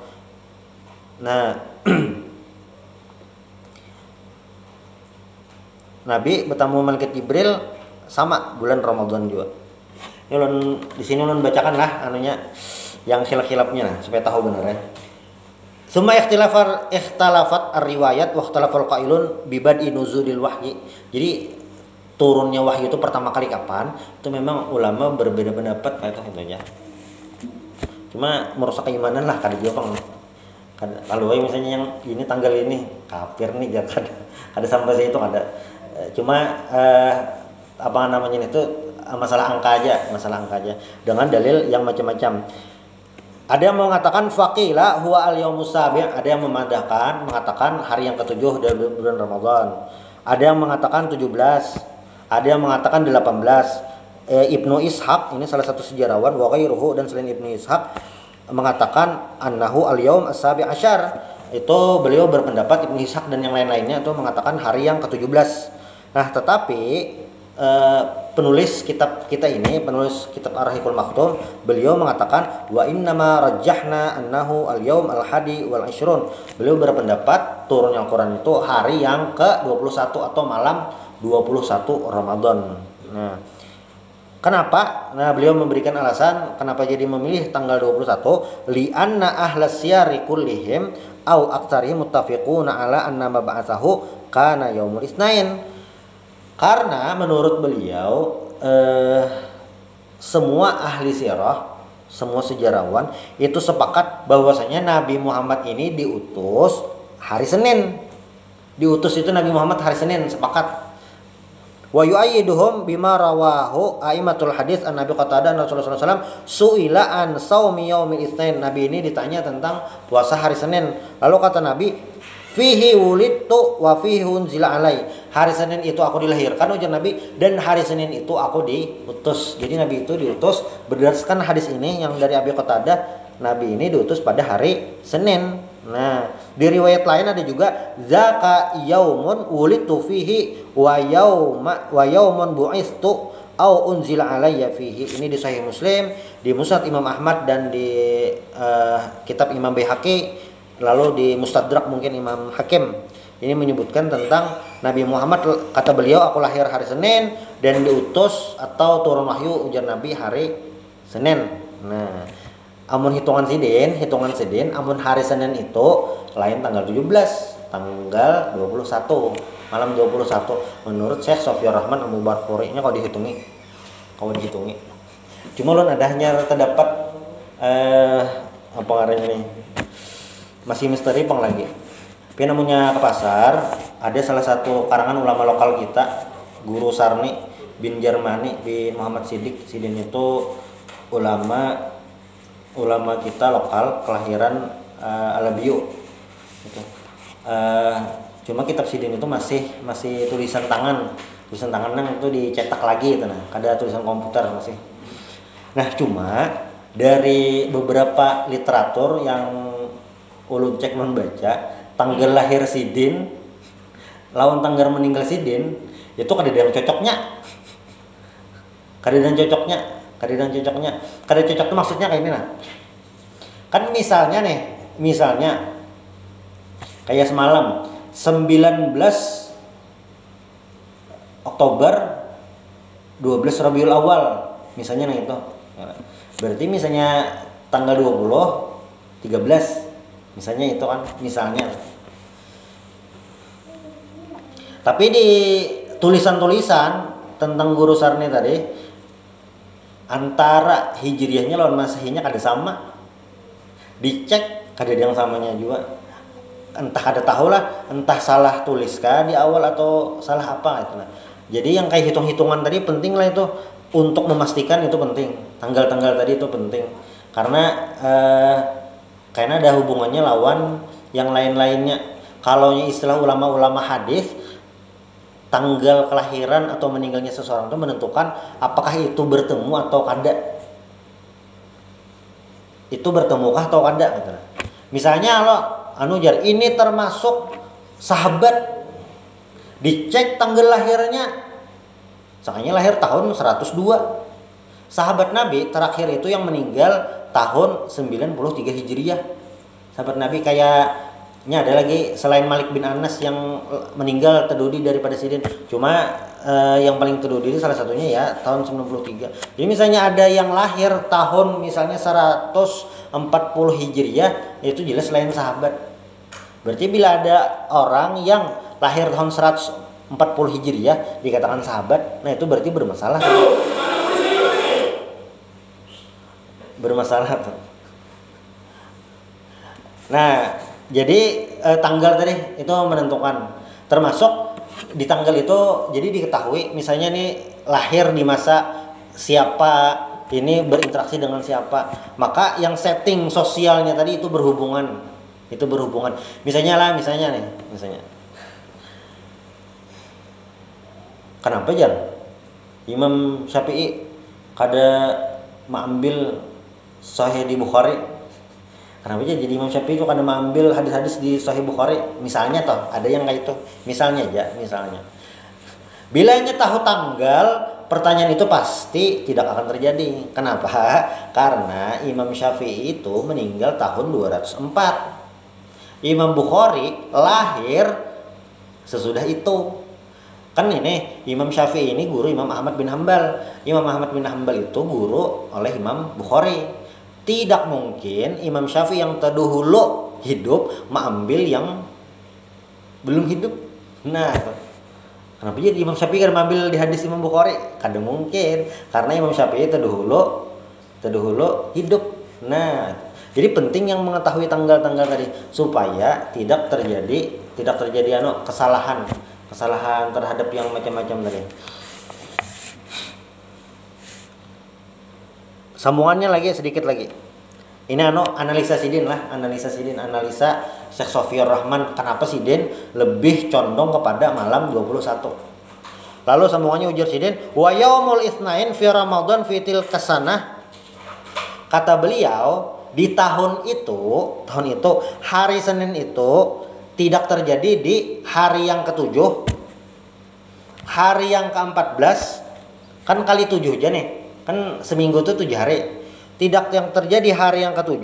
Nah, Nabi bertemu malaikat Jibril sama bulan Ramadan juga. Ini di sini ulun bacakan lah anunya yang khilaf-khilafnya supaya tahu benar ya. Summa ikhtalafat ar-riwayat wa ikhtalafal qailun bi bad'i nuzulil wahyi. Jadi turunnya wahyu itu pertama kali kapan? Itu memang ulama berbeda pendapat kayak itu aja. Cuma merusak keimanan lah kada juga Bang. Kalau misalnya yang ini tanggal ini kafir nih jangan ada sampai situ ada. Cuma apa namanya itu masalah angka aja dengan dalil yang macam-macam. Ada yang mengatakan faqila huwa al-yaumus sabi', ada yang mengatakan hari yang ke-7 dari bulan Ramadan. Ada yang mengatakan 17, ada yang mengatakan 18. Ibnu Ishaq, ini salah satu sejarawan, wa ghairuhu, dan selain Ibnu Ishaq, mengatakan annahu al-yaum as-sabi asyar. Itu beliau berpendapat, Ibnu Ishaq dan yang lain-lainnya itu mengatakan hari yang ke-17. Nah, tetapi penulis kitab kita ini, penulis kitab Ar-Rahiqul Maktum, beliau mengatakan wa innama rajjahna annahu al-yaum al-hadi wal ishrun. Beliau berpendapat turunnya Al-Qur'an itu hari yang ke-21 atau malam 21 Ramadan. Nah, kenapa? Nah, beliau memberikan alasan kenapa jadi memilih tanggal 21, li anna ahlas siyari kullihim au aktsarihim muttafiquna ala anna ma ba'atsahu kana yaumul isnain. Karena menurut beliau semua ahli sirah, semua sejarawan itu sepakat bahwasanya Nabi Muhammad ini diutus hari Senin. Diutus itu Nabi Muhammad hari Senin, sepakat. Wa yu'ayyiduhum bima rawahu a'immatul hadis an Nabi Qatadah Rasulullah SAW su'ila an saumi yaumil itsnain. Nabi ini ditanya tentang puasa hari Senin. Lalu kata Nabi, fihi wulidtu wa fihi unzila alai. Hari Senin itu aku dilahirkan, ujar Nabi, dan hari Senin itu aku diutus. Jadi Nabi itu diutus berdasarkan hadis ini yang dari Abi Qatadah, Nabi ini diutus pada hari Senin. Nah, di riwayat lain ada juga zaka yaumun wulidtu fihi wa yaumun bu'istu au unzila alayya fihi. Ini di Sahih Muslim, di Musnad Imam Ahmad, dan di kitab Imam Baihaqi, lalu di Mustadrak mungkin Imam Hakim. Ini menyebutkan tentang Nabi Muhammad, kata beliau, aku lahir hari Senin dan diutus atau turun wahyu, ujar Nabi, hari Senin. Nah, amun hitungan sidin, amun hari Senin itu lain tanggal 17, tanggal 21, malam 21. Menurut Syekh Sofiyur Rahman Al-Mubarfuri-nya kalau dihitungi. Cuma lu nadahnya terdapat apa ngarannya nih? Masih misteri pang lagi. Tapi namanya ke pasar, ada salah satu karangan ulama lokal kita, Guru Sarni bin Jarmani bin Muhammad Siddiq. Sidin itu ulama kita lokal, kelahiran Alabiu. Gitu. Cuma kitab Sidin itu masih tulisan tangan yang itu dicetak lagi, gitu. Nah, ada tulisan komputer masih. Nah, cuma dari beberapa literatur yang ulun cek membaca, tanggal lahir Sidin lawan tanggal meninggal Sidin itu kadang cocoknya. Kadang cocoknya itu maksudnya kayak ini. Nah, kan misalnya kayak semalam 19 Oktober 12 Rabiul Awal misalnya, nah itu berarti misalnya tanggal 20 13 misalnya, itu kan misalnya. Tapi di tulisan-tulisan tentang Guru Sarni tadi, antara hijriyahnya lawan masehinya kada sama. Dicek kada yang samanya juga. Entah kada tahu lah, entah salah tuliskah di awal atau salah apa gitu. Nah, jadi yang kayak hitung-hitungan tadi penting lah itu, untuk memastikan itu penting. Tanggal-tanggal tadi itu penting. Karena ada hubungannya lawan yang lain-lainnya. Kalau istilah ulama-ulama hadis, tanggal kelahiran atau meninggalnya seseorang itu menentukan apakah itu bertemu atau kada. Itu bertemukah atau kada gitu. Misalnya lo jar ini termasuk sahabat, dicek tanggal lahirnya, misalnya lahir tahun 102. Sahabat Nabi terakhir itu yang meninggal tahun 93 Hijriyah. Sahabat Nabi kayaknya ada lagi selain Malik bin Anas yang meninggal terdudi daripada Sidin. Cuma yang paling terdudi salah satunya ya tahun 93. Jadi misalnya ada yang lahir tahun misalnya 140 Hijriyah, itu jelas selain sahabat. Berarti bila ada orang yang lahir tahun 140 Hijriyah dikatakan sahabat, nah itu berarti bermasalah. Tuh. Nah, jadi tanggal tadi itu menentukan. Termasuk di tanggal itu jadi diketahui misalnya nih lahir di masa siapa, ini berinteraksi dengan siapa. Maka yang setting sosialnya tadi itu berhubungan. Misalnya. Kenapa Jan? Imam Syafi'i kada mengambil Sahih di Bukhari. Kenapa aja jadi Imam Syafi'i itu kada mengambil hadis-hadis di Sahih Bukhari? Misalnya toh, ada yang kayak itu. Misalnya aja, misalnya. Bilanya tahu tanggal, pertanyaan itu pasti tidak akan terjadi. Kenapa? Karena Imam Syafi'i itu meninggal tahun 204. Imam Bukhari lahir sesudah itu. Kan ini Imam Syafi'i ini guru Imam Ahmad bin Hambal. Imam Ahmad bin Hambal itu guru oleh Imam Bukhari. Tidak mungkin Imam Syafi'i yang terdahulu hidup mengambil yang belum hidup. Nah, kenapa jadi Imam Syafi'i kan mengambil di hadis Imam Bukhari? Kada mungkin, karena Imam Syafi'i terdahulu hidup. Nah, jadi penting yang mengetahui tanggal-tanggal tadi supaya tidak terjadi kesalahan terhadap yang macam-macam tadi. Sambungannya lagi sedikit lagi. Ini analisa Sidin analisa Syekh Sofiur Rahman, kenapa Sidin lebih condong kepada malam 21. Lalu sambungannya ujar Sidin, wa yaumul itsnain fi Ramadan fi tilka sanah. Kata beliau, di tahun itu hari Senin itu tidak terjadi di hari yang ke-7, hari yang ke-14, kan kali 7 aja nih, kan seminggu itu 7 hari. Tidak yang terjadi hari yang ke-7,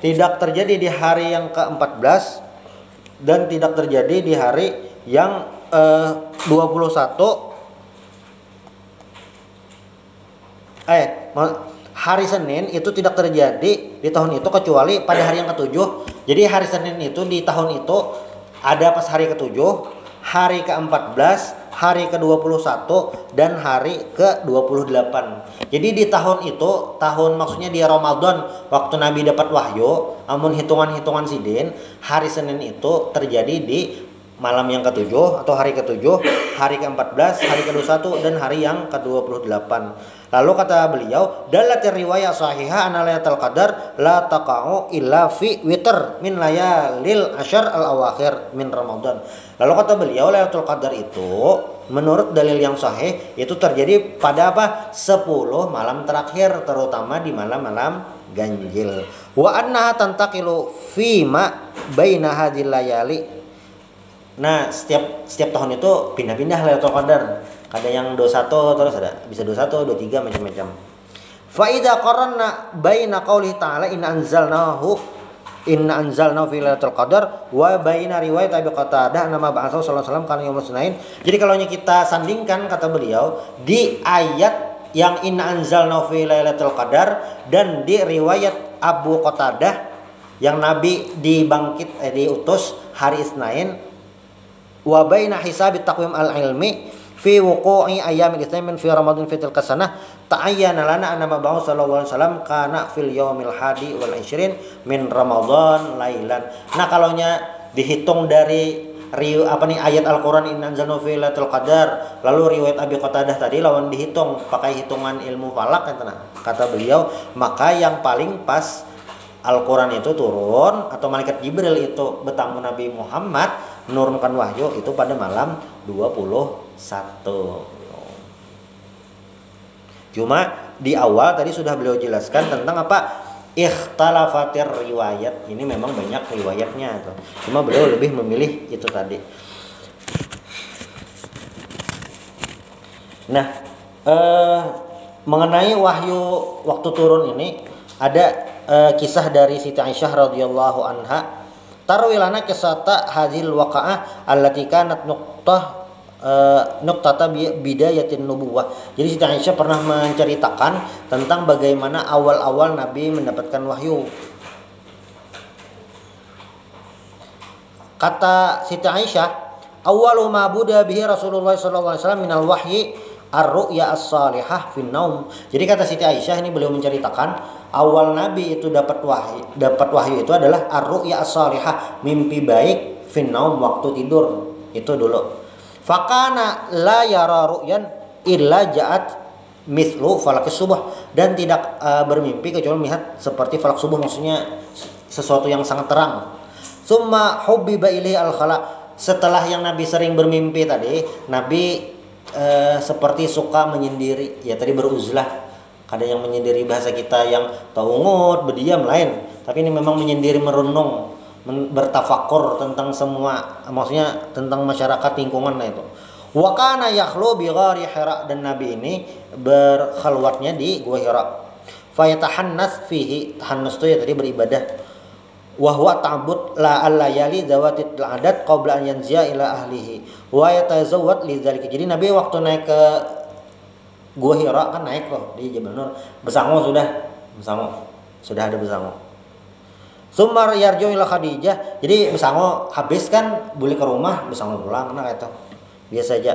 tidak terjadi di hari yang ke-14, dan tidak terjadi di hari yang 21. Hari Senin itu tidak terjadi di tahun itu kecuali pada hari yang ke-7. Jadi hari Senin itu di tahun itu ada pas hari ke-7, hari ke-14, hari ke-21 dan hari ke-28. Jadi di tahun itu, maksudnya di Ramadan waktu Nabi dapat wahyu, amun hitungan-hitungan Sidin, hari Senin itu terjadi di malam yang ke-7 atau hari ke-7, hari ke-14, hari ke-21 dan hari yang ke-28. Lalu kata beliau, dalatir riwayat sahihah anna lailatul qadar la taqa'u illa fi witr min layalil asyar al-awakhir min Ramadan. Lalu kata beliau, lailatul qadar itu menurut dalil yang sahih itu terjadi pada 10 malam terakhir, terutama di malam-malam ganjil. Wa annaha tantaqilu fi ma baina hadhil layali. Nah, setiap tahun itu pindah-pindah Lailatul Qadar. Ada yang 21 terus ada bisa 21, 23 macam-macam. Fa idza qaranna baina qouli ta'ala inna anzalnahu fi Lailatul Qadar wa baina riwayat Abi Qatadah nama ba'atsahu sallallahu alaihi wasallam kana yaumul Tsnain. Jadi kalau kita sandingkan kata beliau di ayat yang inna anzalnahu fi Lailatul Qadar dan di riwayat Abu Qatadah yang Nabi diutus hari Isnin, wa baina hisabit taqwim al-ilmi fi wuqu'i ayyamil itsnain fi Ramadan fi tilka sanah ta'ayyana lana anna mab'u sallallahu alaihi wasallam kana fil yaumil hadi wal 20 min Ramadan lailan. Nah, kalaunya dihitung dari ayat Al-Qur'an inna anzalnahu fi lailatul qadar, lalu riwayat Abi Qatadah tadi lawan dihitung pakai hitungan ilmu falak kata beliau, maka yang paling pas Al-Qur'an itu turun atau malaikat Jibril itu bertamu Nabi Muhammad menurunkan wahyu itu pada malam 21. Cuma di awal tadi sudah beliau jelaskan tentang ikhtalafatir riwayat. Ini memang banyak riwayatnya tuh. Cuma beliau lebih memilih itu tadi. Nah, mengenai wahyu waktu turun ini ada kisah dari Siti Aisyah radhiyallahu anha. Tarwilana kisata hadhil waqa'ah allati kanat nuqtata bidayatin nubuwah. Jadi Siti Aisyah pernah menceritakan tentang bagaimana awal-awal Nabi mendapatkan wahyu. Kata Siti Aisyah, awwalu ma buda bihi Rasulullah sallallahu alaihi wasallam minal wahyi ar-ru'ya as-salihah fin naum. Jadi kata Siti Aisyah ini beliau menceritakan awal Nabi itu dapat wahyu itu adalah ar-ru'ya as-salihah, mimpi baik fin naum, waktu tidur itu dulu. Fakana la yara ru'yan illa ja'at mithlu falakis subuh, dan tidak bermimpi kecuali melihat seperti falak subuh, maksudnya sesuatu yang sangat terang. Summa hubbiba ilaihi al-khala. Setelah yang Nabi sering bermimpi tadi, Nabi seperti suka menyendiri, ya tadi beruzlah. Kada yang menyendiri bahasa kita yang taungut, berdiam lain. Tapi ini memang menyendiri, merenung, bertafakur tentang semua, maksudnya tentang masyarakat lingkungan itu. Wa kana yakhlu bi ghari Hira, dan Nabi ini berkhalwatnya di Gua Hira. Fa yatahannas fihi, tahannus itu ya tadi beribadah. Wa huwa ta'bud la al-layali zawatit al-adat qabla an yanziya ila ahlihi wa yatazawwad lidzalika. Jadi Nabi waktu naik ke Gua Hira kan naik loh di Jabal Nur, besango sudah ada besango. Sumar yarju ila Khadijah, jadi besango habis kan boleh ke rumah, besango pulang, nah itu biasa aja.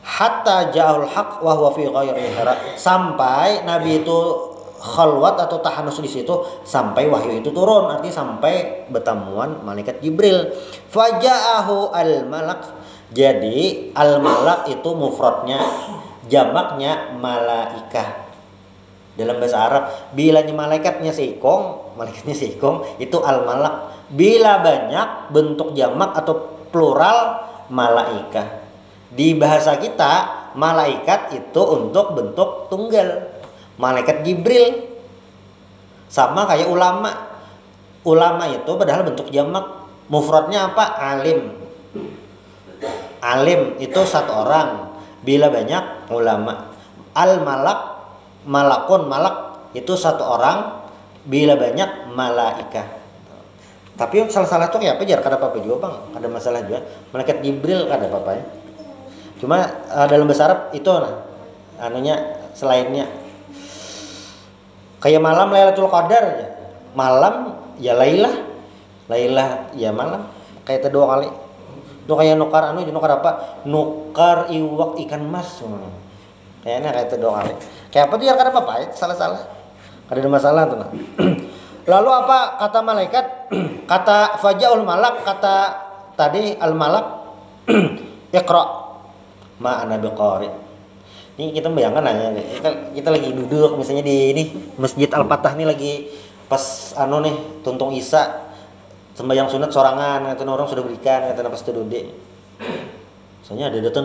Hatta ja'ul haq wa huwa fi ghairi Hira, sampai Nabi itu khalwat atau tahanus di situ sampai wahyu itu turun, artinya sampai bertemuan malaikat Jibril. Faja'ahu al-malak, jadi al-malak itu mufradnya, jamaknya malaikah. Dalam bahasa Arab, bilanya malaikatnya seikong itu al-malak. Bila banyak bentuk jamak atau plural malaikah. Di bahasa kita malaikat itu untuk bentuk tunggal, malaikat Jibril. Sama kayak ulama. Ulama itu padahal bentuk jamak, mufradnya apa? Alim. Alim itu satu orang. Bila banyak ulama. Al-malak, malakun, malak itu satu orang. Bila banyak malaikah. Tapi salah-salah tuh kayak apa jar? Kada apa-apa juga bang. Ada masalah juga. Malaikat Jibril kada apa-apa ya. Cuma dalam bahasa Arab itu nah, anunya selainnya. Kayak malam Lailatul Qadar aja. Malam ya Lailah ya malam. Kayak itu 2 kali. Itu kayak nukar apa? Nukar iwak ikan mas. Kayaknya kayak itu 2 kali. Kayak apa tuh ya, kada apa-apa ya, salah-salah. Kada ada masalah tuh nah. Lalu apa kata malaikat? Kata fajaul malak, kata tadi al malak iqra ma ana biqari. Ini kita bayangkan aja, kita lagi duduk misalnya di ini Masjid Al-Fatah nih, lagi pas nih tuntung Isya sembahyang sunat sorangan, kata orang sudah berikan, kata pas duduk. Misalnya ada datang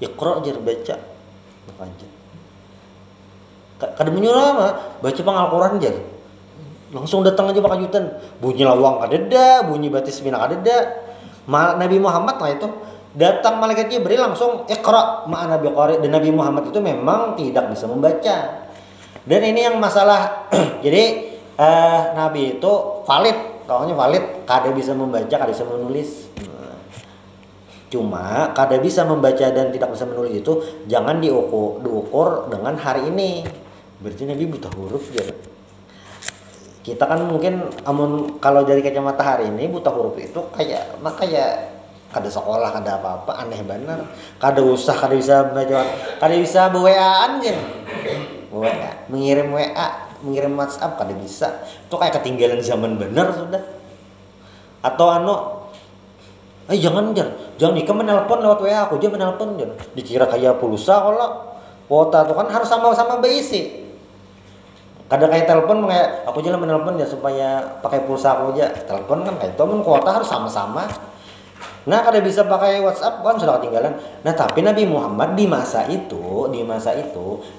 iqra jar baca. Lanjut. Kada menyuruh mah baca pang Al-Qur'an jar. Langsung datang aja pakai jutan. Bunyi lawang kadeda, bunyi batis mina kadeda. Nabi Muhammad lah itu datang malaikat Jibril langsung iqra ma'ana biqari, dan Nabi Muhammad itu memang tidak bisa membaca. Dan ini yang masalah jadi Nabi itu valid, taunya valid, kada bisa membaca, kada bisa menulis. Cuma kada bisa membaca dan tidak bisa menulis itu jangan diukur dengan hari ini. Berarti Nabi buta huruf ya. Kita kan mungkin kalau dari kacamata hari ini buta huruf itu kayak kada sekolah, kada apa-apa, aneh bener. Kada usah, kada bisa baca, kada bisa WA-an gitu. WA, mengirim WA, mengirim WhatsApp kada bisa. Itu kayak ketinggalan zaman bener sudah. Atau jangan ikut menelpon lewat WA, aku aja menelpon jangan. Dikira kayak pulsa kalau kuota tuh kan harus sama-sama berisi. Kada kayak telepon kayak aku aja menelpon ya supaya pakai pulsa aku aja. Telepon kan kayak itu kuota harus sama-sama. Nah, kada bisa pakai WhatsApp kan sudah ketinggalan. Nah, tapi Nabi Muhammad di masa itu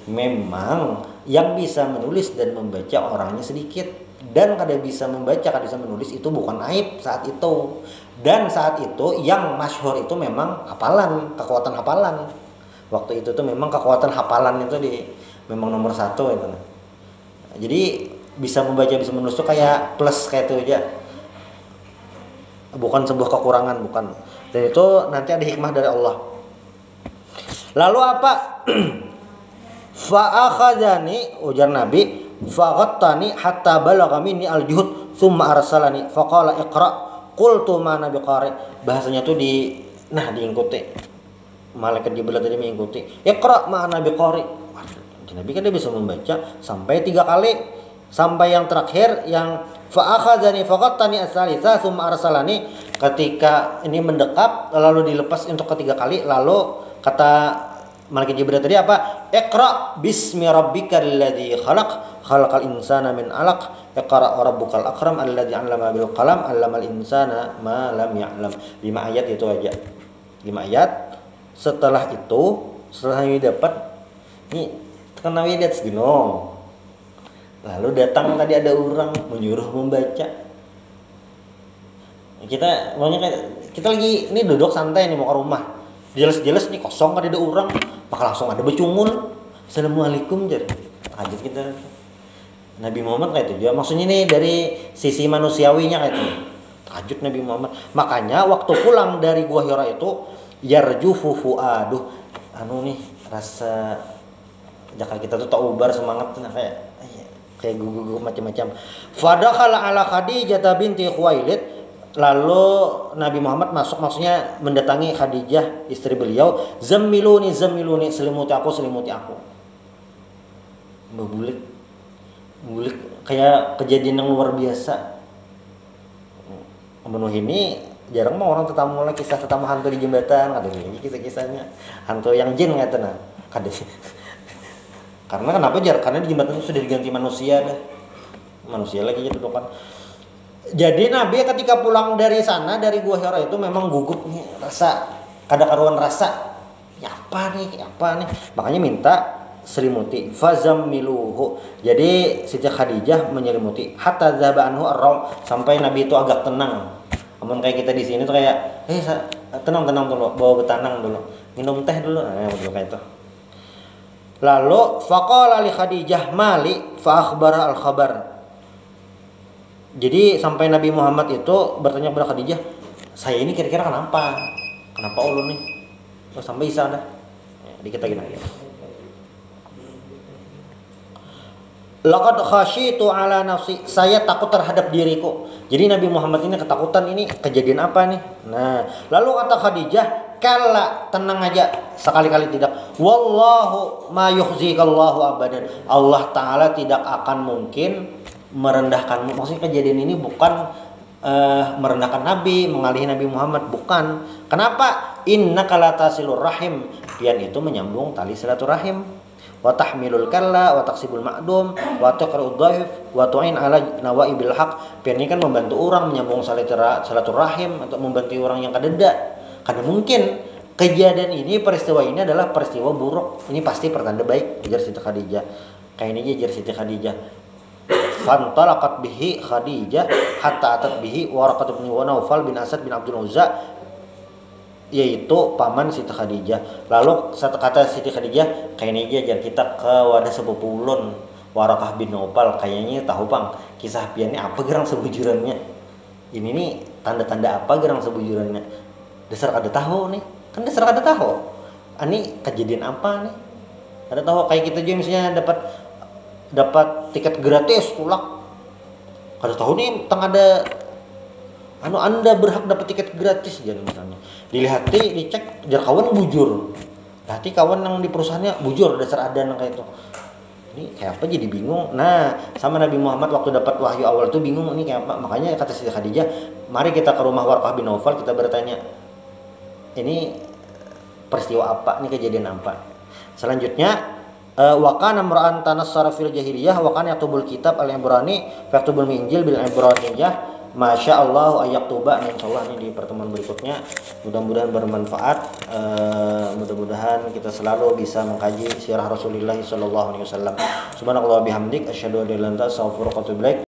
memang yang bisa menulis dan membaca orangnya sedikit, dan kada bisa membaca, kada bisa menulis itu bukan aib saat itu. Dan saat itu yang masyhur itu memang hafalan, kekuatan hafalan. Waktu itu tuh memang kekuatan hafalan itu memang nomor 1 itu. Jadi bisa membaca, bisa menulis itu kayak plus kayak itu aja. Bukan sebuah kekurangan, bukan. Dan itu nanti ada hikmah dari Allah. Lalu apa? Fa akhadhani, ujar Nabi, fa ghattani hatta balagha minni al-juhd thumma arsalani fa qala iqra qultu ma ana biqari. Bahasanya tuh diikuti. Malaikat Jibril tadi mengikuti. Iqra ma ana biqari. Nabi kan dia bisa membaca sampai 3 kali, sampai yang terakhir yang fa akhadhani fa ghattani as-salisa thumma arsalani, ketika ini mendekap lalu dilepas untuk ketiga kali, lalu kata malaikat Jibril tadi apa? Iqra bismi rabbikal ladzi khalaq khalaqal insana min 'alaq iqra rabbukal akram alladzi 'allama bil qalam 'allamal insana ma lam ya'lam. 5 ayat itu aja. 5 ayat. Setelah ini dapat ini Kan Nabi lihat gunung. Lalu datang tadi ada orang menyuruh membaca. Kita maunya kayak kita lagi ini duduk santai nih mau ke rumah. Jelas-jelas nih kosong kan ada orang, maka langsung ada becungul. Assalamualaikum jar. Kaget kita. Nabi Muhammad kayak itu juga. Maksudnya nih dari sisi manusiawinya kayak itu. Kaget Nabi Muhammad. Makanya waktu pulang dari Gua Hira itu yarjufu fuaduh anu nih rasa jakal kita tuh tak ubar semangat kayak gugup macam-macam. Fadakhala ala Khadijah binti Khuwailid. Lalu Nabi Muhammad masuk, maksudnya mendatangi Khadijah istri beliau. Zammiluni selimuti aku. Bulik kayak kejadian yang luar biasa. Memenuhi ini jarang mah orang tetamu lah, kisah tetamu hantu di jembatan kata ini kisah-kisahnya hantu yang jin kata nah kade. Karena kenapa karena di jembatan itu sudah diganti manusia lagi gitu kan. Jadi Nabi ketika pulang dari sana dari Gua Hira itu memang gugup nih, rasa kada karuan rasa. Apa nih? Makanya minta selimuti fazammiluhu. Jadi Siti Khadijah menyelimuti hatta dzaba anhu ar-raw, sampai Nabi itu agak tenang. Amun kayak kita di sini tuh kayak tenang dulu, bawa betanang dulu. Minum teh dulu. Betul kayak itu. Lalu faqala li Khadijah mali fa akhbara al-khabar. Jadi sampai Nabi Muhammad itu bertanya kepada Khadijah, saya ini kira-kira kenapa ulun nih? Sampai bisa dah. Dikit lagi nanya. Laqad khasyitu ala nafsi, saya takut terhadap diriku. Jadi Nabi Muhammad ini ketakutan, ini kejadian apa nih? Nah, lalu kata Khadijah, kalla, tenang aja, sekali-kali tidak. Wallahu ma yukhzikallahu abadan. Allah Ta'ala tidak akan mungkin merendahkanmu. Maksudnya kejadian ini bukan merendahkan Nabi, mengalihi Nabi Muhammad, bukan. Kenapa? Innaka la tasilur rahim. Pian itu menyambung tali silaturahim. Wa tahmilul kalla wa taksibul ma'dum wa taqra'ud dhaif wa tu'in ala nawaibil haq. Pian ini kan membantu orang menyambung silaturahim atau membantu orang yang kadeda. Karena mungkin kejadian ini, peristiwa ini adalah peristiwa buruk. Ini pasti pertanda baik, ujar Siti Khadijah. Kayak ini ujar Siti Khadijah. Fantalaqat bihi Khadijah hatta atat bihi Waraqah bin Naufal bin Asad bin Abdul Uzza, yaitu paman Siti Khadijah. Lalu satu kata Siti Khadijah, kayaknya aja kita ke wadah sepupu ulun Waraqah bin Naufal, kayaknya tahu Pang kisah piannya apa gerang sebujurannya. Ini nih tanda-tanda apa gerang sebujurannya. Dasar kada tahu nih. Kan dasar kada tahu. Ini kejadian apa nih? Kada tahu kayak kita juga misalnya dapat tiket gratis tulak. Kada tahu nih tang ada Anda berhak dapat tiket gratis jadi misalnya. Dilihat dicek jar kawan bujur. Nanti kawan yang di perusahaannya bujur dasar ada yang kayak itu. Ini kayak apa jadi bingung. Nah, sama Nabi Muhammad waktu dapat wahyu awal itu bingung ini kayak apa. Makanya kata Siti Khadijah, mari kita ke rumah Warqah bin Naufal, kita bertanya, ini peristiwa apa, ini kejadian apa. Selanjutnya wa kana mar'an tanassara fil jahiliyah wa kana yatubul kitab al-ibrani fa yaktubul injil bil ibraniyah. Masya Allah ayaktuba. Insyaallah ini di pertemuan berikutnya mudah-mudahan bermanfaat. Mudah-mudahan kita selalu bisa mengkaji sirah Rasulullah sallallahu alaihi wasallam. Subhanallah bihamdik asyhadu an la ilaha illa anta astaghfiruka wa atubu ilaik.